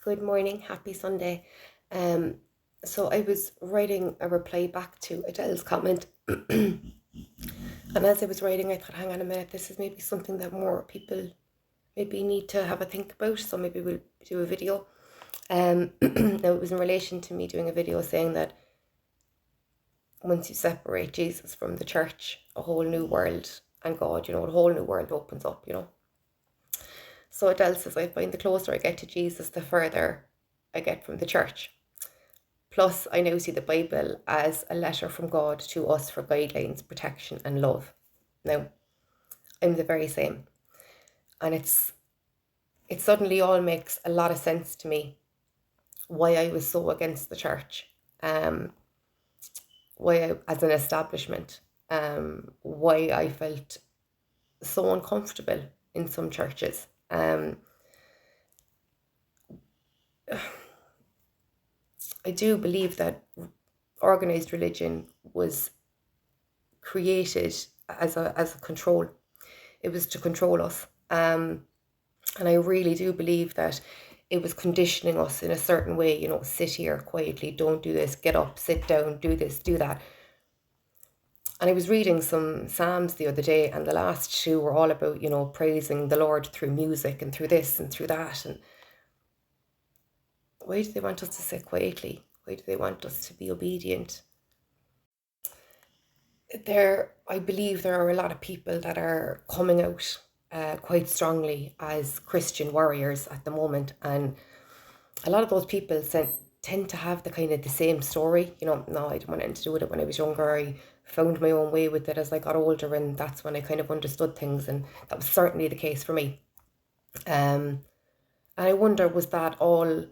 Good morning, happy Sunday. Um, so I was writing a reply back to Adele's comment, and as I was writing, I thought, hang on a minute, this is maybe something that more people maybe need to have a think about. So maybe we'll do a video. Now it was in relation to me doing a video saying that once you separate Jesus from the church, a whole new world and God, a whole new world opens up. So Adele says, I find the closer I get to Jesus, the further I get from the church. Plus, I now see the Bible as a letter from God to us for guidelines, protection, and love. Now, I'm the very same. And it suddenly all makes a lot of sense to me why I was so against the church, why I, as an establishment, why I felt so uncomfortable in some churches. I do believe that organized religion was created as a control. It was to control us. And I really do believe that it was conditioning us in a certain way, sit here quietly, don't do this, get up, sit down, do this, do that. And I was reading some Psalms the other day, and the last two were all about, praising the Lord through music and through this and through that. And why do they want us to sit quietly? Why do they want us to be obedient? I believe there are a lot of people that are coming out quite strongly as Christian warriors at the moment, and a lot of those people tend to have the same story. No, I didn't want anything to do with it when I was younger. I found my own way with it as I got older, and that's when I kind of understood things, and that was certainly the case for me. And I wonder, was that all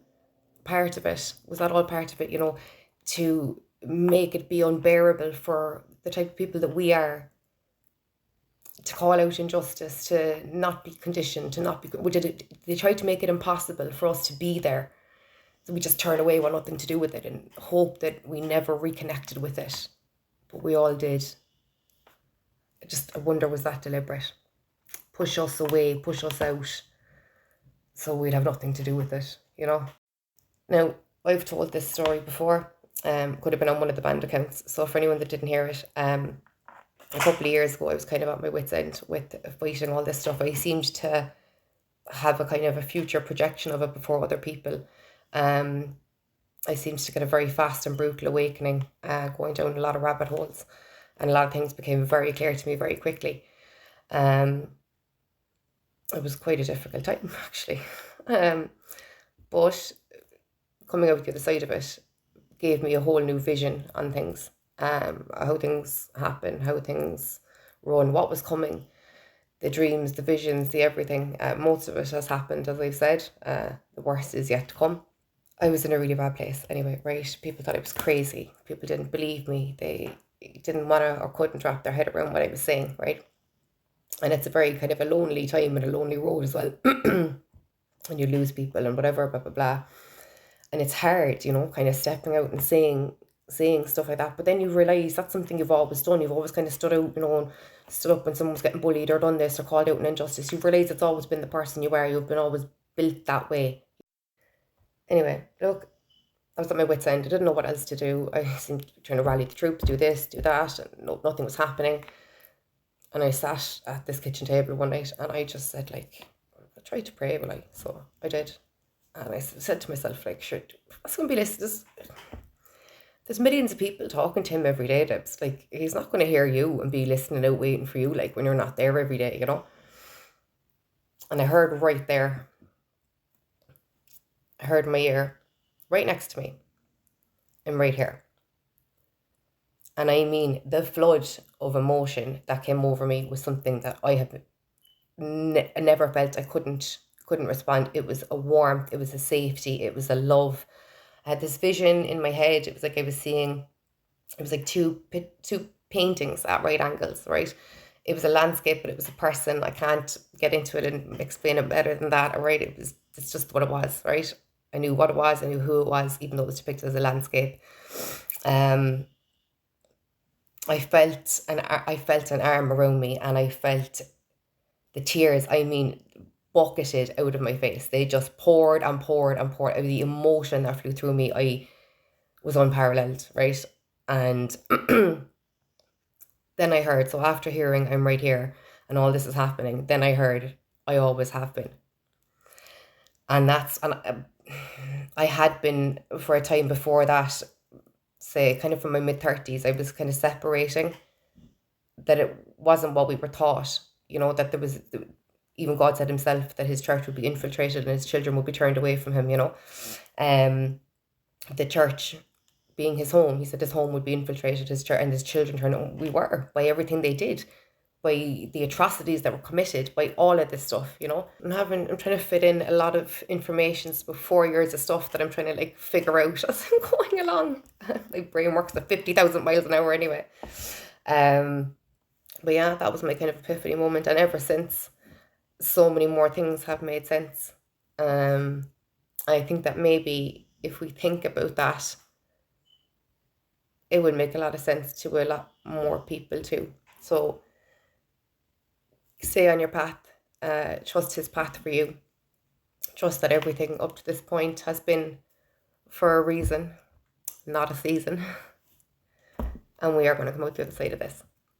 part of it? Was that all part of it, to make it be unbearable for the type of people that we are, to call out injustice, to not be conditioned, to not be, they tried to make it impossible for us to be there. So we just turn away, want nothing to do with it, and hope that we never reconnected with it. But we all did. I wonder, was that deliberate? Push us away, push us out, so we'd have nothing to do with it, Now, I've told this story before. Could have been on one of the band accounts. So for anyone that didn't hear it, a couple of years ago, I was kind of at my wit's end with fighting all this stuff. I seemed to have a kind of a future projection of it before other people. I seemed to get a very fast and brutal awakening, going down a lot of rabbit holes, and a lot of things became very clear to me very quickly. It was quite a difficult time, actually. But coming out the other side of it gave me a whole new vision on things, how things happen, how things run, what was coming, the dreams, the visions, the everything. Most of it has happened, as I've said. The worst is yet to come. I was in a really bad place anyway, right? People thought I was crazy. People didn't believe me. They didn't want to or couldn't wrap their head around what I was saying, right? And it's a very kind of a lonely time and a lonely road as well. And you lose people and whatever, blah, blah, blah. And it's hard, kind of stepping out and saying stuff like that. But then you realise that's something you've always done. You've always kind of stood out, and stood up when someone was getting bullied or done this or called out an injustice. You realise it's always been the person you are. You've been always built that way. Anyway, look, I was at my wit's end. I didn't know what else to do. I seemed trying to rally the troops, do this, do that, and nothing was happening. And I sat at this kitchen table one night and I just said, I tried to pray, will I? So I did. And I said to myself, sure, what's going to be listening? There's millions of people talking to him every day, Debs. He's not going to hear you and be listening out waiting for you, when you're not there every day, And I heard right there, I heard my ear right next to me and right here. And I mean, the flood of emotion that came over me was something that I have never felt. I couldn't respond. It was a warmth, it was a safety, it was a love. I had this vision in my head. It was like I was seeing, it was like two paintings at right angles, right? It was a landscape, but it was a person. I can't get into it and explain it better than that, right? It's just what it was, right? I knew what it was, I knew who it was, even though it was depicted as a landscape. I felt an arm around me, and I felt the tears. I mean, bucketed out of my face. They just poured and poured and poured. The emotion that flew through me, I was unparalleled, right? And then I heard, so after hearing I'm right here and all this is happening, then I heard I always have been. And I had been for a time before that, say kind of from my mid-30s, I was kind of separating that it wasn't what we were taught, that there was, even God said himself that his church would be infiltrated and his children would be turned away from him, the church being his home. He said his home would be infiltrated, his church and his children turned on. We were, by everything they did, by the atrocities that were committed, by all of this stuff, I'm trying to fit in a lot of information. It's about 4 years of stuff that I'm trying to like figure out as I'm going along. My brain works at 50,000 miles an hour anyway. But yeah, that was my kind of epiphany moment, and ever since, so many more things have made sense. I think that maybe if we think about that, it would make a lot of sense to a lot more people too. So stay on your path, trust his path for you, trust that everything up to this point has been for a reason, not a season, and we are going to come out the other side of this.